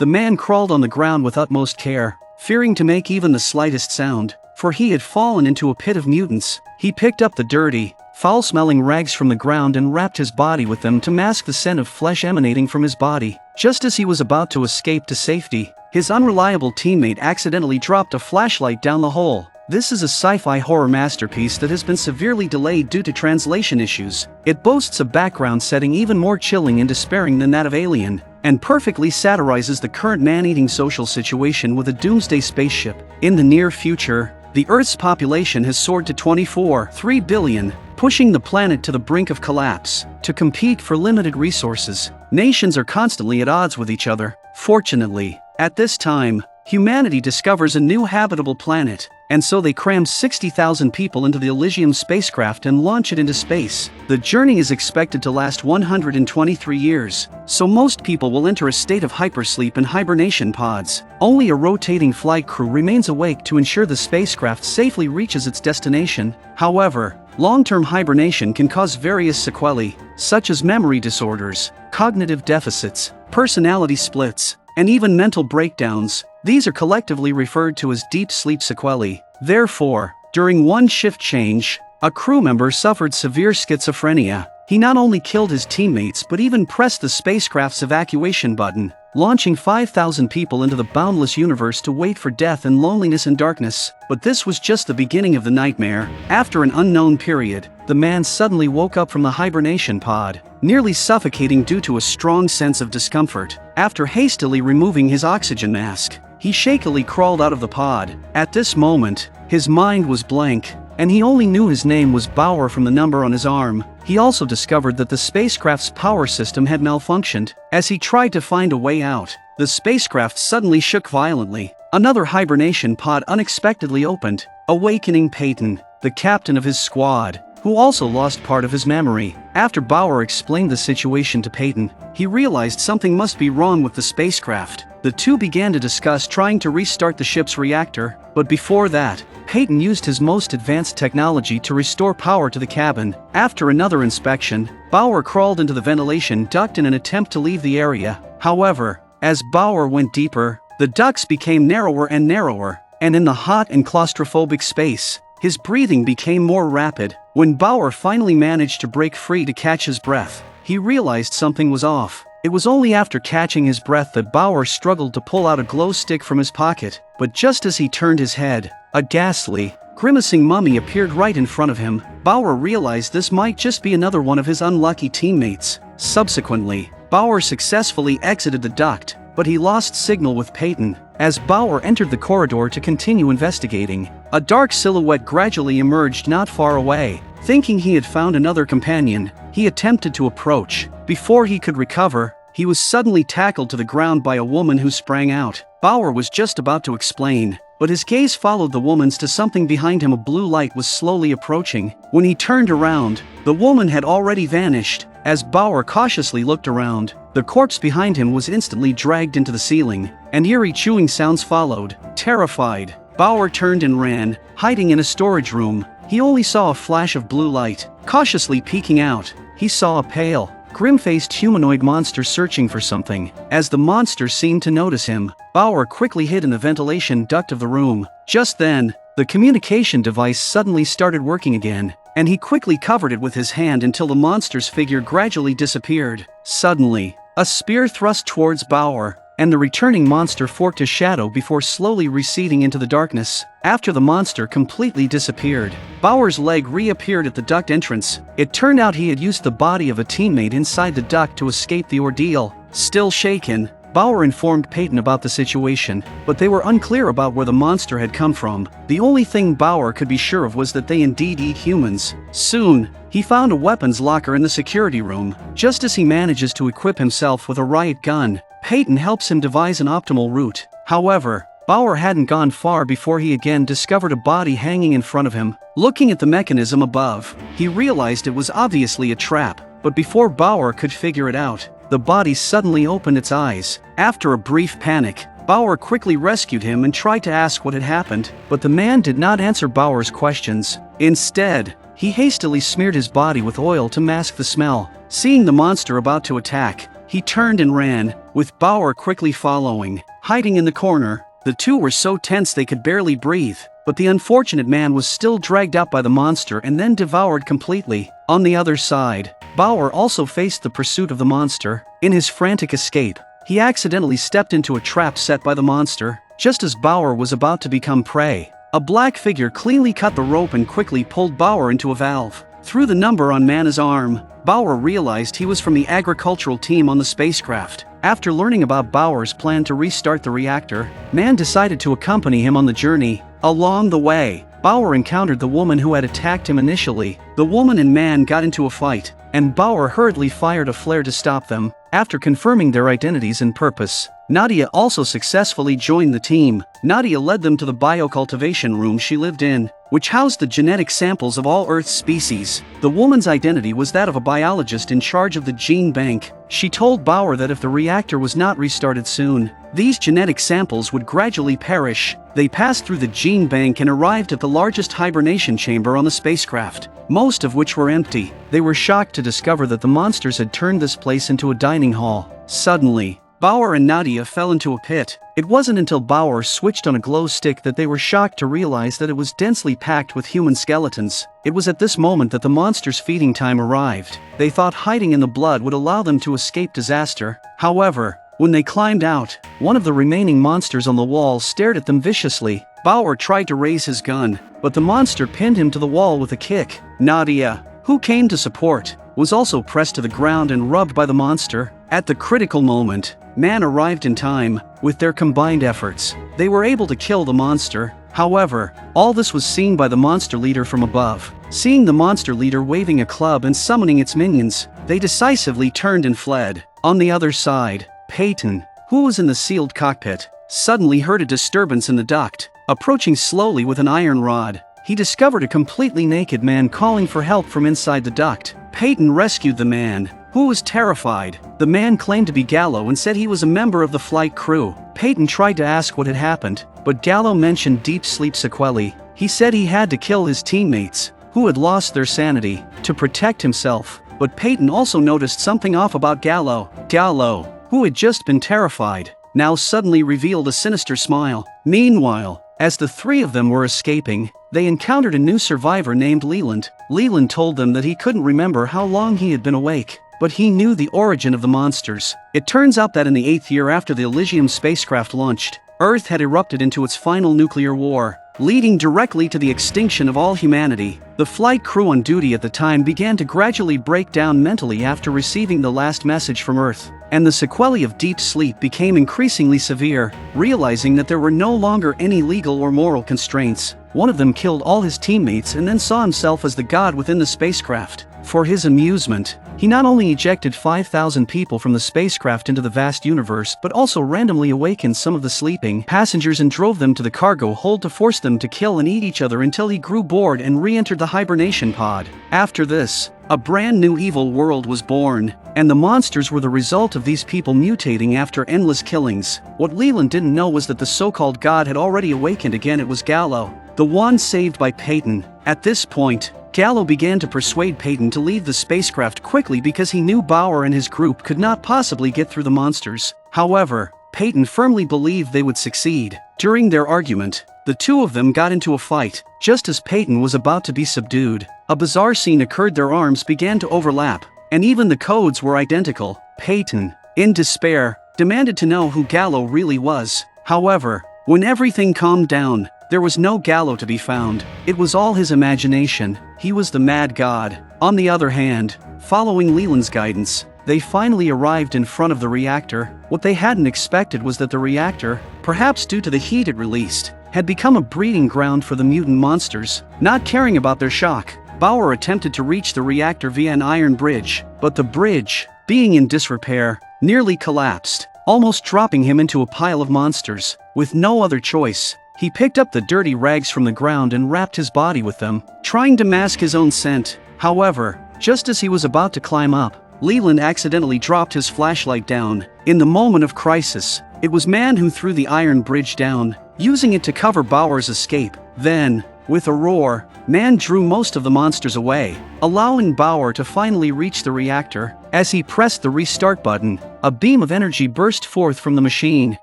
The man crawled on the ground with utmost care, fearing to make even the slightest sound, for he had fallen into a pit of mutants. He picked up the dirty, foul-smelling rags from the ground and wrapped his body with them to mask the scent of flesh emanating from his body. Just as he was about to escape to safety, his unreliable teammate accidentally dropped a flashlight down the hole. This is a sci-fi horror masterpiece that has been severely delayed due to translation issues. It boasts a background setting even more chilling and despairing than that of Alien, and perfectly satirizes the current man-eating social situation with a doomsday spaceship. In the near future, the Earth's population has soared to 24.3 billion, pushing the planet to the brink of collapse. To compete for limited resources, nations are constantly at odds with each other. Fortunately, at this time, humanity discovers a new habitable planet, and so they cram 60,000 people into the Elysium spacecraft and launch it into space. The journey is expected to last 123 years, so most people will enter a state of hypersleep in hibernation pods. Only a rotating flight crew remains awake to ensure the spacecraft safely reaches its destination. However, long-term hibernation can cause various sequelae, such as memory disorders, cognitive deficits, personality splits, and even mental breakdowns. These are collectively referred to as deep sleep sequelae. Therefore, during one shift change, a crew member suffered severe schizophrenia. He not only killed his teammates but even pressed the spacecraft's evacuation button, launching 5,000 people into the boundless universe to wait for death and loneliness and darkness. But this was just the beginning of the nightmare. After an unknown period, the man suddenly woke up from the hibernation pod, nearly suffocating due to a strong sense of discomfort. After hastily removing his oxygen mask, he shakily crawled out of the pod. At this moment, his mind was blank, and he only knew his name was Bauer from the number on his arm. He also discovered that the spacecraft's power system had malfunctioned. As he tried to find a way out, the spacecraft suddenly shook violently. Another hibernation pod unexpectedly opened, awakening Peyton, the captain of his squad, who also lost part of his memory. After Bauer explained the situation to Peyton, he realized something must be wrong with the spacecraft. The two began to discuss trying to restart the ship's reactor, but before that, Peyton used his most advanced technology to restore power to the cabin. After another inspection, Bauer crawled into the ventilation duct in an attempt to leave the area. However, as Bauer went deeper, the ducts became narrower and narrower, and in the hot and claustrophobic space, his breathing became more rapid. When Bauer finally managed to break free to catch his breath, he realized something was off. It was only after catching his breath that Bauer struggled to pull out a glow stick from his pocket. But just as he turned his head, a ghastly, grimacing mummy appeared right in front of him. Bauer realized this might just be another one of his unlucky teammates. Subsequently, Bauer successfully exited the duct, but he lost signal with Peyton. As Bauer entered the corridor to continue investigating, a dark silhouette gradually emerged not far away. Thinking he had found another companion, he attempted to approach. Before he could recover, he was suddenly tackled to the ground by a woman who sprang out. Bauer was just about to explain, but his gaze followed the woman's to something behind him. A blue light was slowly approaching. When he turned around, the woman had already vanished. As Bauer cautiously looked around, the corpse behind him was instantly dragged into the ceiling, and eerie chewing sounds followed. Terrified, Bauer turned and ran, hiding in a storage room. He only saw a flash of blue light. Cautiously peeking out, he saw a pale, grim-faced humanoid monster searching for something. As the monster seemed to notice him, Bauer quickly hid in the ventilation duct of the room. Just then, the communication device suddenly started working again, and he quickly covered it with his hand until the monster's figure gradually disappeared. Suddenly, a spear thrust towards Bauer, and the returning monster forked a shadow before slowly receding into the darkness. After the monster completely disappeared, Bauer's leg reappeared at the duct entrance. It turned out he had used the body of a teammate inside the duct to escape the ordeal. Still shaken, Bauer informed Peyton about the situation, but they were unclear about where the monster had come from. The only thing Bauer could be sure of was that they indeed eat humans. Soon, he found a weapons locker in the security room. Just as he manages to equip himself with a riot gun, Peyton helps him devise an optimal route. However, Bauer hadn't gone far before he again discovered a body hanging in front of him. Looking at the mechanism above, he realized it was obviously a trap, but before Bauer could figure it out, the body suddenly opened its eyes. After a brief panic, Bauer quickly rescued him and tried to ask what had happened, but the man did not answer Bauer's questions. Instead, he hastily smeared his body with oil to mask the smell. Seeing the monster about to attack, he turned and ran, with Bauer quickly following. Hiding in the corner, the two were so tense they could barely breathe, but the unfortunate man was still dragged up by the monster and then devoured completely. On the other side, Bauer also faced the pursuit of the monster. In his frantic escape, he accidentally stepped into a trap set by the monster, just as Bauer was about to become prey. A black figure cleanly cut the rope and quickly pulled Bauer into a valve. Through the number on Mana's arm, Bauer realized he was from the agricultural team on the spacecraft. After learning about Bauer's plan to restart the reactor, Man decided to accompany him on the journey. Along the way, Bauer encountered the woman who had attacked him initially. The woman and Man got into a fight, and Bauer hurriedly fired a flare to stop them. After confirming their identities and purpose, Nadia also successfully joined the team. Nadia led them to the biocultivation room she lived in, which housed the genetic samples of all Earth's species. The woman's identity was that of a biologist in charge of the gene bank. She told Bauer that if the reactor was not restarted soon, these genetic samples would gradually perish. They passed through the gene bank and arrived at the largest hibernation chamber on the spacecraft, most of which were empty. They were shocked to discover that the monsters had turned this place into a dining hall. Suddenly, Bauer and Nadia fell into a pit. It wasn't until Bauer switched on a glow stick that they were shocked to realize that it was densely packed with human skeletons. It was at this moment that the monsters' feeding time arrived. They thought hiding in the blood would allow them to escape disaster. However, when they climbed out, one of the remaining monsters on the wall stared at them viciously. Bauer tried to raise his gun, but the monster pinned him to the wall with a kick. Nadia, who came to support, was also pressed to the ground and rubbed by the monster. At the critical moment, Man arrived in time. With their combined efforts, they were able to kill the monster. However, all this was seen by the monster leader from above. Seeing the monster leader waving a club and summoning its minions, they decisively turned and fled. On the other side, Peyton, who was in the sealed cockpit, suddenly heard a disturbance in the duct. Approaching slowly with an iron rod, he discovered a completely naked man calling for help from inside the duct. Peyton rescued the man, who was terrified. The man claimed to be Gallo and said he was a member of the flight crew. Peyton tried to ask what had happened, but Gallo mentioned deep sleep sequelae. He said he had to kill his teammates, who had lost their sanity, to protect himself. But Peyton also noticed something off about Gallo. Gallo, who had just been terrified, now suddenly revealed a sinister smile. Meanwhile, as the three of them were escaping, they encountered a new survivor named Leland. Leland told them that he couldn't remember how long he had been awake, but he knew the origin of the monsters. It turns out that in the 8th year after the Elysium spacecraft launched, Earth had erupted into its final nuclear war, leading directly to the extinction of all humanity. The flight crew on duty at the time began to gradually break down mentally after receiving the last message from Earth, and the sequelae of deep sleep became increasingly severe. Realizing that there were no longer any legal or moral constraints, one of them killed all his teammates and then saw himself as the god within the spacecraft. For his amusement, he not only ejected 5,000 people from the spacecraft into the vast universe but also randomly awakened some of the sleeping passengers and drove them to the cargo hold to force them to kill and eat each other until he grew bored and re-entered the hibernation pod. After this, a brand new evil world was born, and the monsters were the result of these people mutating after endless killings. What Leland didn't know was that the so-called god had already awakened again. It was Gallo, the one saved by Peyton. At this point, Gallo began to persuade Peyton to leave the spacecraft quickly because he knew Bauer and his group could not possibly get through the monsters. However, Peyton firmly believed they would succeed. During their argument, the two of them got into a fight. Just as Peyton was about to be subdued, a bizarre scene occurred. Their arms began to overlap, and even the codes were identical. Peyton, in despair, demanded to know who Gallo really was. However, when everything calmed down, there was no Gallo to be found. It was all his imagination. He was the mad god. On the other hand, following Leland's guidance, they finally arrived in front of the reactor. What they hadn't expected was that the reactor, perhaps due to the heat it released, had become a breeding ground for the mutant monsters. Not caring about their shock, Bauer attempted to reach the reactor via an iron bridge, but the bridge, being in disrepair, nearly collapsed, almost dropping him into a pile of monsters. With no other choice, he picked up the dirty rags from the ground and wrapped his body with them, trying to mask his own scent. However, just as he was about to climb up, Leland accidentally dropped his flashlight down. In the moment of crisis, it was Man who threw the iron bridge down, using it to cover Bauer's escape. Then, with a roar, Man drew most of the monsters away, allowing Bauer to finally reach the reactor. As he pressed the restart button, A beam of energy burst forth from the machine,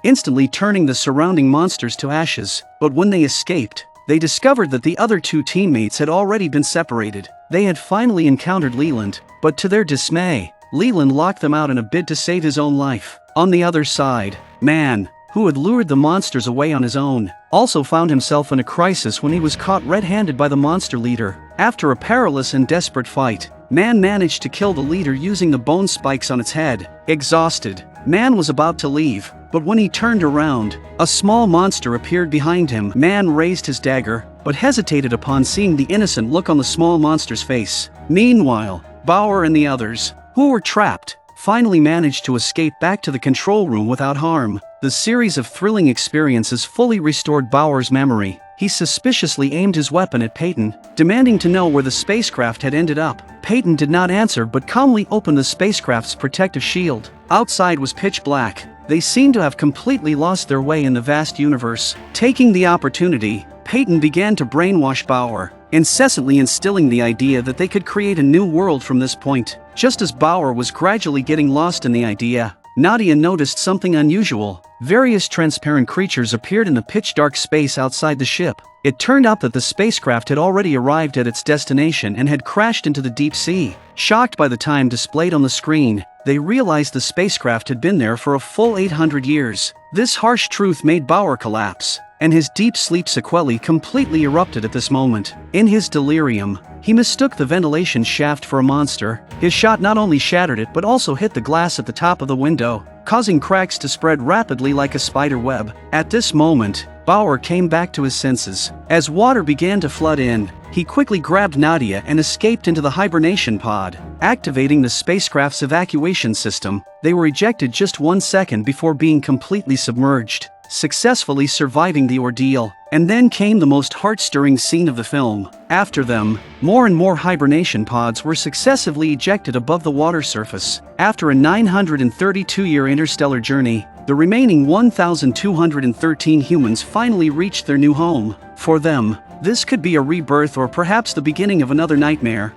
instantly turning the surrounding monsters to ashes. But when they escaped, they discovered that the other two teammates had already been separated. They had finally encountered Leland, but to their dismay, Leland locked them out in a bid to save his own life. On the other side, Man, who had lured the monsters away on his own, also found himself in a crisis when he was caught red-handed by the monster leader. After a perilous and desperate fight, Man managed to kill the leader using the bone spikes on its head. Exhausted, Man was about to leave, but when he turned around, a small monster appeared behind him. Man raised his dagger, but hesitated upon seeing the innocent look on the small monster's face. Meanwhile, Bauer and the others, who were trapped, finally managed to escape back to the control room without harm. The series of thrilling experiences fully restored Bauer's memory. He suspiciously aimed his weapon at Peyton, demanding to know where the spacecraft had ended up. Peyton did not answer but calmly opened the spacecraft's protective shield. Outside was pitch black. They seemed to have completely lost their way in the vast universe. Taking the opportunity, Peyton began to brainwash Bauer, incessantly instilling the idea that they could create a new world from this point. Just as Bauer was gradually getting lost in the idea, Nadia noticed something unusual. Various transparent creatures appeared in the pitch-dark space outside the ship. It turned out that the spacecraft had already arrived at its destination and had crashed into the deep sea. Shocked by the time displayed on the screen, they realized the spacecraft had been there for a full 800 years. This harsh truth made Bauer collapse, and his deep sleep sequelae completely erupted at this moment. In his delirium, he mistook the ventilation shaft for a monster. His shot not only shattered it but also hit the glass at the top of the window, causing cracks to spread rapidly like a spider web. At this moment, Bauer came back to his senses. As water began to flood in, he quickly grabbed Nadia and escaped into the hibernation pod. Activating the spacecraft's evacuation system, they were ejected just 1 second before being completely submerged, successfully surviving the ordeal. And then came the most heart-stirring scene of the film. After them, more and more hibernation pods were successively ejected above the water surface. After a 932-year interstellar journey, the remaining 1,213 humans finally reached their new home. For them, this could be a rebirth or perhaps the beginning of another nightmare.